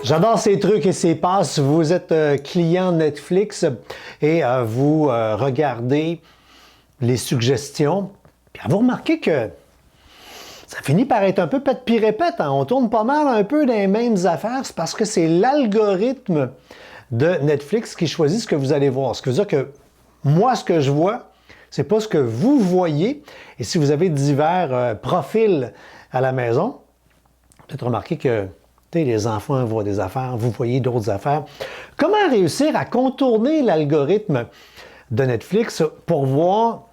J'adore ces trucs et ces passes. Vous êtes client Netflix et vous regardez les suggestions. Puis vous remarquez que ça finit par être un peu pète puis répète. Hein? On tourne pas mal un peu dans les mêmes affaires. C'est parce que c'est l'algorithme de Netflix qui choisit ce que vous allez voir. Ce qui veut dire que moi, ce que je vois, c'est pas ce que vous voyez. Et si vous avez divers profils à la maison, peut-être remarquer que les enfants voient des affaires, vous voyez d'autres affaires. Comment réussir à contourner l'algorithme de Netflix pour voir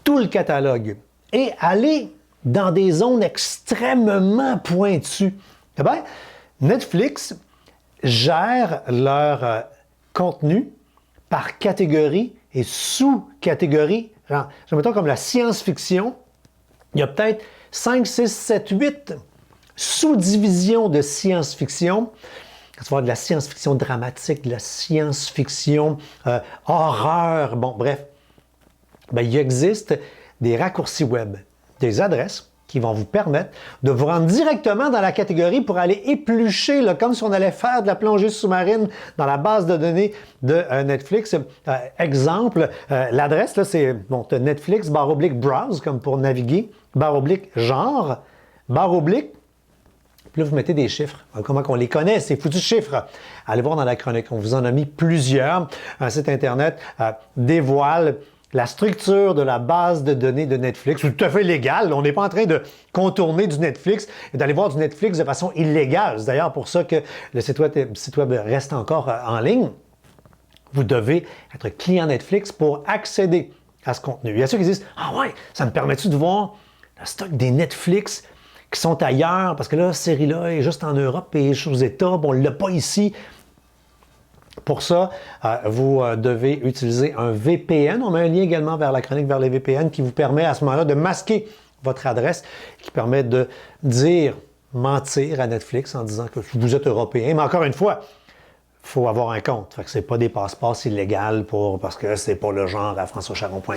tout le catalogue et aller dans des zones extrêmement pointues? Eh bien, Netflix gère leur contenu par catégorie et sous-catégorie. Mettons comme la science-fiction, il y a peut-être 5, 6, 7, 8 sous-divisions de science-fiction. Tu vas avoir de la science-fiction dramatique, de la science-fiction horreur, bon, bref. Bien, il existe des raccourcis web, des adresses qui vont vous permettre de vous rendre directement dans la catégorie pour aller éplucher, là, comme si on allait faire de la plongée sous-marine dans la base de données de Netflix. Exemple, l'adresse, là, c'est bon, Netflix, /browse, comme pour naviguer, /genre, /, puis là, vous mettez des chiffres. Comment qu'on les connaît, ces foutus chiffres? Allez voir dans la chronique, on vous en a mis plusieurs. Un site Internet dévoile la structure de la base de données de Netflix, tout à fait légal. On n'est pas en train de contourner du Netflix et d'aller voir du Netflix de façon illégale. C'est d'ailleurs pour ça que le site web reste encore en ligne. Vous devez être client Netflix pour accéder à ce contenu. Il y a ceux qui disent « Ah ouais, ça me permet-tu de voir le stock des Netflix qui sont ailleurs, parce que là, cette série-là est juste en Europe et aux États, on ne l'a pas ici. » Pour ça, vous devez utiliser un VPN. On met un lien également vers la chronique vers les VPN qui vous permet à ce moment-là de masquer votre adresse, qui permet de mentir à Netflix en disant que vous êtes européen. Mais encore une fois, il faut avoir un compte. Ce n'est pas des passeports illégaux parce que c'est pas le genre à françoischaron.com.